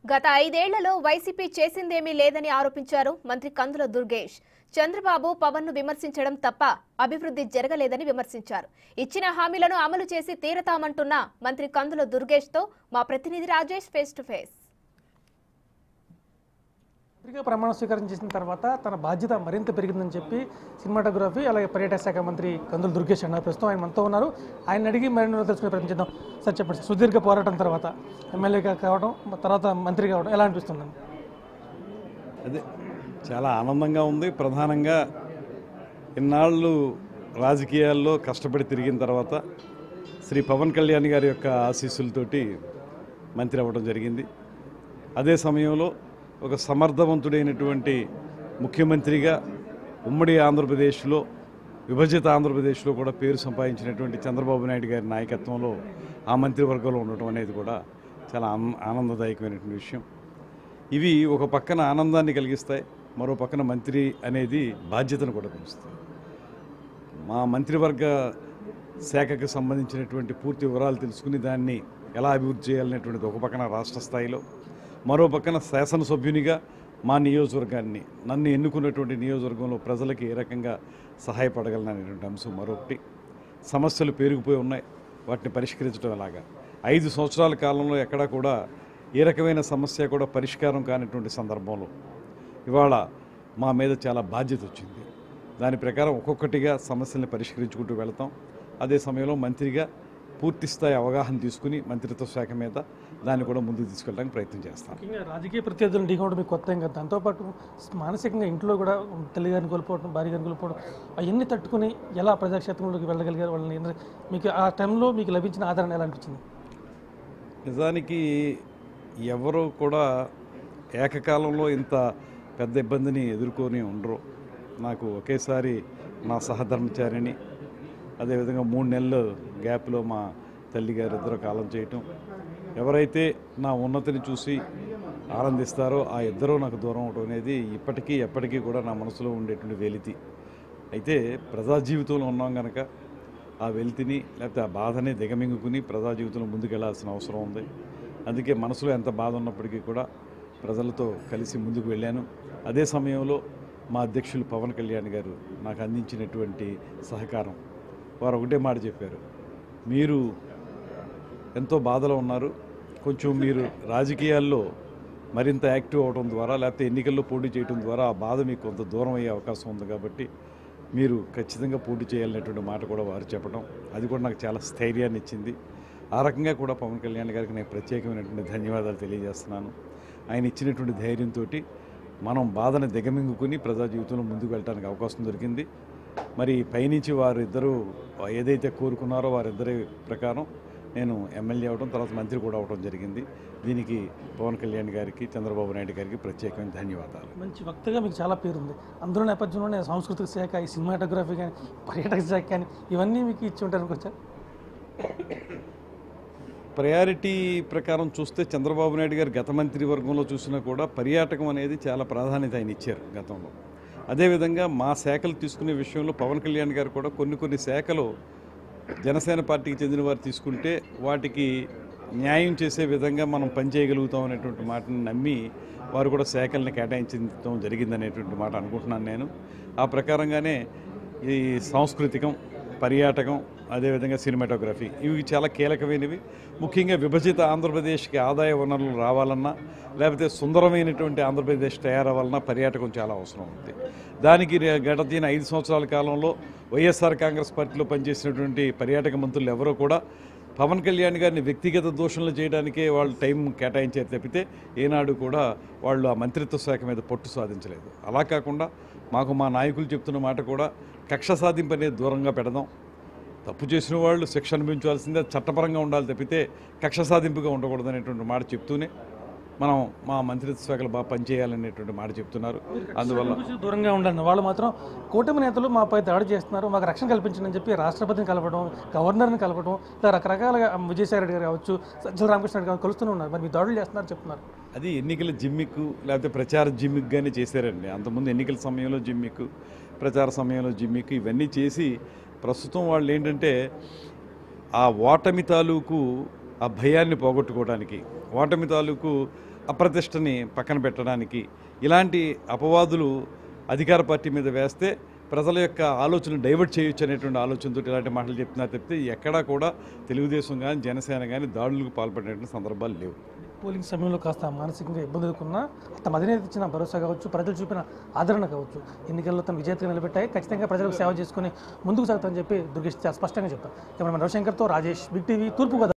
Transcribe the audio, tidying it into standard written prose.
గత 5 ఏళ్లలో వైసీపీ చేసిందేమీ లేదని ఆరోపించారు మంత్రి కందుల దుర్గేష్. చంద్రబాబు పవన్ ను విమర్శించడం తప్ప అభివృద్ధి జరగలేదని విమర్శించారు. ఇచ్చిన హామీలను అమలు చేసి తీరతామంటున్న మంత్రి కందుల దుర్గేష్ తో మా ప్రతినిధి రాజేష్ ఫేస్ టు ఫేస్. మంత్రిగా ప్రమాణ స్వీకారం చేసిన తర్వాత తన బాధ్యత మరింత పెరిగిందని చెప్పి సినిమాటోగ్రఫీ అలాగే పర్యాటక శాఖ మంత్రి కందుల దుర్గేష్ అన్నారు. ప్రస్తుతం ఆయన మనతో ఉన్నారు. ఆయన అడిగి మరిన్ని తెలుసుకునే ప్రయత్నం చేద్దాం. సార్ చెప్పండి, సుదీర్ఘ పోరాటం తర్వాత ఎమ్మెల్యేగా కావడం, తర్వాత మంత్రి కావడం ఎలా అనిపిస్తుంది? అదే చాలా ఆనందంగా ఉంది. ప్రధానంగా ఇన్నాళ్ళు రాజకీయాల్లో కష్టపడి తిరిగిన తర్వాత శ్రీ పవన్ కళ్యాణ్ గారి యొక్క ఆశీస్సులతోటి మంత్రి అవ్వడం జరిగింది. అదే సమయంలో ఒక సమర్థవంతుడైనటువంటి ముఖ్యమంత్రిగా ఉమ్మడి ఆంధ్రప్రదేశ్లో, విభజిత ఆంధ్రప్రదేశ్లో కూడా పేరు సంపాదించినటువంటి చంద్రబాబు నాయుడు గారి నాయకత్వంలో ఆ మంత్రివర్గంలో ఉండటం అనేది కూడా చాలా ఆనందదాయకమైనటువంటి విషయం. ఇవి ఒక పక్కన ఆనందాన్ని కలిగిస్తాయి, మరో పక్కన మంత్రి అనేది బాధ్యతను కూడా పెంచుతాయి. మా మంత్రివర్గ శాఖకు సంబంధించినటువంటి పూర్తి వివరాలు తెలుసుకుని దాన్ని ఎలా అభివృద్ధి చేయాలనేటువంటిది ఒక పక్కన రాష్ట్ర స్థాయిలో, మరో పక్కన శాసనసభ్యునిగా మా నియోజకవర్గాన్ని, నన్ను ఎన్నుకున్నటువంటి నియోజకవర్గంలో ప్రజలకు ఏ రకంగా సహాయపడగలననేటువంటి అంశం మరొకటి. సమస్యలు పేరుకుపోయి ఉన్నాయి, వాటిని పరిష్కరించడం ఎలాగా. 5 సంవత్సరాల కాలంలో ఎక్కడా కూడా ఏ రకమైన సమస్య కూడా పరిష్కారం కానిటువంటి సందర్భంలో ఇవాళ మా మీద చాలా బాధ్యత వచ్చింది. దాని ప్రకారం ఒక్కొక్కటిగా సమస్యల్ని పరిష్కరించుకుంటూ వెళతాం. అదే సమయంలో మంత్రిగా పూర్తి స్థాయి అవగాహన తీసుకుని మంత్రిత్వ శాఖ మీద దాన్ని కూడా ముందుకు తీసుకెళ్ళడానికి ప్రయత్నం చేస్తాం. ముఖ్యంగా రాజకీయ ప్రత్యర్థులను ఢీకొనడం మీకు కొత్త ఏం కదా. దాంతోపాటు మానసికంగా ఇంట్లో కూడా తల్లిగారిని కోల్పోవడం, భార్య గారిని కోల్పోవడం, అవన్నీ తట్టుకుని ఎలా ప్రజాక్షేత్రంలోకి వెళ్ళగలిగారు వాళ్ళని? మీకు ఆ టైంలో మీకు లభించిన ఆదరణ ఎలా అనిపించింది? నిజానికి ఎవరు కూడా ఏకకాలంలో ఇంత పెద్ద ఇబ్బందిని ఎదుర్కొని ఉండరు. నాకు ఒకేసారి మా సహధర్మచారిని, అదేవిధంగా 3 నెలలు గ్యాప్లో మా తల్లిగారు ఇద్దరు కాలం చేయటం, ఎవరైతే నా ఉన్నతిని చూసి ఆనందిస్తారో ఆ ఇద్దరూ నాకు దూరం అవడం అనేది ఇప్పటికీ ఎప్పటికీ కూడా నా మనసులో ఉండేటువంటి వెలితి. అయితే ప్రజా జీవితంలో ఉన్నాం కనుక ఆ వెలితిని లేకపోతే ఆ బాధని దిగమింగుకుని ప్రజా జీవితంలో ముందుకెళ్లాల్సిన అవసరం ఉంది. అందుకే మనసులో ఎంత బాధ ఉన్నప్పటికీ కూడా ప్రజలతో కలిసి ముందుకు వెళ్ళాను. అదే సమయంలో మా అధ్యక్షులు పవన్ కళ్యాణ్ గారు నాకు అందించినటువంటి సహకారం, వారు ఒకటే మాట చెప్పారు, మీరు ఎంతో బాధలో ఉన్నారు, కొంచెం మీరు రాజకీయాల్లో మరింత యాక్టివ్ అవడం ద్వారా లేకపోతే ఎన్నికల్లో పోటీ చేయడం ద్వారా ఆ బాధ మీకు కొంత దూరం అయ్యే అవకాశం ఉంది, కాబట్టి మీరు ఖచ్చితంగా పోటీ చేయాలనేటువంటి మాట కూడా వారు చెప్పడం, అది కూడా నాకు చాలా స్థైర్యాన్ని ఇచ్చింది. ఆ రకంగా కూడా పవన్ కళ్యాణ్ గారికి నేను ప్రత్యేకమైనటువంటి ధన్యవాదాలు తెలియజేస్తున్నాను. ఆయన ఇచ్చినటువంటి ధైర్యంతో మనం బాధను దిగమింగుకుని ప్రజా జీవితంలో ముందుకు వెళ్ళడానికి అవకాశం దొరికింది. మరి పైనుంచి వారిద్దరూ ఏదైతే కోరుకున్నారో వారిద్దరి ప్రకారం నేను ఎమ్మెల్యే అవడం, తర్వాత మంత్రి కూడా అవడం జరిగింది. దీనికి పవన్ కళ్యాణ్ గారికి, చంద్రబాబు నాయుడు గారికి ప్రత్యేకమైన ధన్యవాదాలు. మంచి వక్తగా మీకు చాలా పేరుంది. అందులో నేపథ్యంలోనే సాంస్కృతిక శాఖ, ఈ సినిమాటోగ్రఫీ కానీ, పర్యాటక శాఖ కానీ ఇవన్నీ మీకు ఇచ్చి ఉంటారు అనుకోవచ్చా? ప్రయారిటీ ప్రకారం చూస్తే చంద్రబాబు నాయుడు గారు గత మంత్రివర్గంలో చూసినా కూడా పర్యాటకం అనేది చాలా ప్రాధాన్యత ఆయన ఇచ్చారు గతంలో. అదేవిధంగా మా శాఖలు తీసుకునే విషయంలో పవన్ కళ్యాణ్ గారు కూడా కొన్ని శాఖలు జనసేన పార్టీకి చెందిన వారు తీసుకుంటే వాటికి న్యాయం చేసే విధంగా మనం పనిచేయగలుగుతాం అనేటువంటి మాటను నమ్మి వారు కూడా శాఖల్ని కేటాయించడం జరిగిందనేటువంటి మాట అనుకుంటున్నాను నేను. ఆ ప్రకారంగానే ఈ సాంస్కృతికం, పర్యాటకం, అదేవిధంగా సినిమాటోగ్రఫీ ఇవి చాలా కీలకమైనవి. ముఖ్యంగా విభజిత ఆంధ్రప్రదేశ్కి ఆదాయ వనరులు రావాలన్నా లేకపోతే సుందరమైనటువంటి ఆంధ్రప్రదేశ్ తయారవ్వాలన్నా పర్యాటకం చాలా అవసరం ఉంది. దానికి గడిచిన 5 సంవత్సరాల కాలంలో వైఎస్ఆర్ కాంగ్రెస్ పార్టీలో పనిచేసినటువంటి పర్యాటక మంత్రులు ఎవరో కూడా పవన్ కళ్యాణ్ గారిని వ్యక్తిగత దూషణలు చేయడానికే వాళ్ళు టైం కేటాయించారు తప్పితే ఏనాడు కూడా వాళ్ళు ఆ మంత్రిత్వ శాఖ మీద పట్టు సాధించలేదు. అలా కాకుండా మాకు మా నాయకులు చెప్తున్న మాట కూడా కక్ష సాధింపు అనేది దూరంగా పెడదాం, తప్పు చేసిన వాళ్ళు శిక్ష అనుభవించాల్సిందే, చట్టపరంగా ఉండాలి తప్పితే కక్ష సాధింపుగా ఉండకూడదు అనేటువంటి మాట చెప్తూనే మనం మా మంత్రిత్వ శాఖలు బాగా పనిచేయాలనేటువంటి మాట చెప్తున్నారు. అందువల్ల దూరంగా ఉండాలి. వాళ్ళు మాత్రం కూటమి నేతలు మాపై దాడి చేస్తున్నారు, మాకు రక్షణ కల్పించండి అని చెప్పి రాష్ట్రపతిని కలపడం, గవర్నర్ని కలపడం, ఇలా రకరకాలుగా విజయసాయి రెడ్డి గారు కావచ్చు, సజ్జల రామకృష్ణ గారు కలుస్తూనే ఉన్నారు. మరి మీ దాడులు చేస్తున్నారు చెప్తున్నారు. అది ఎన్నికల జిమ్మిక్ లేకపోతే ప్రచార జిమ్మిక్గానే చేశారండి. అంతకుముందు ఎన్నికల సమయంలో జిమ్మిక్, ప్రచార సమయంలో జిమ్మిక్ ఇవన్నీ చేసి ప్రస్తుతం వాళ్ళు ఏంటంటే ఆ ఓటమి తాలూకు ఆ భయాన్ని పోగొట్టుకోవడానికి, ఓటమి తాలూకు అప్రతిష్టని పక్కన పెట్టడానికి ఇలాంటి అపవాదులు అధికార పార్టీ మీద వేస్తే ప్రజల యొక్క ఆలోచనలు డైవర్ట్ చేయొచ్చు అనేటువంటి ఆలోచనతో ఇలాంటి మాటలు చెప్తున్నారు తప్పితే ఎక్కడా కూడా తెలుగుదేశం కానీ జనసేన కానీ దాడులకు పాల్పడేటువంటి సందర్భాలు లేవు. పోలింగ్ సమయంలో కాస్త మానసికంగా ఇబ్బంది ఎదుర్కొన్నా తమ అధినేత ఇచ్చిన భరోసా కావచ్చు, ప్రజలు చూపిన ఆదరణ కావచ్చు, ఎన్నికల్లో తమ విజేతగా నిలబెట్టాయి. ఖచ్చితంగా ప్రజలకు సేవ చేసుకుని ముందుకు సాగుతామని చెప్పి దుర్గేష్ స్పష్టంగా చెప్పారు. కెమెరామెన్ రవిశంకర్తో రాజేష్, బిగ్ టీవీ, తూర్పుగోదావరి.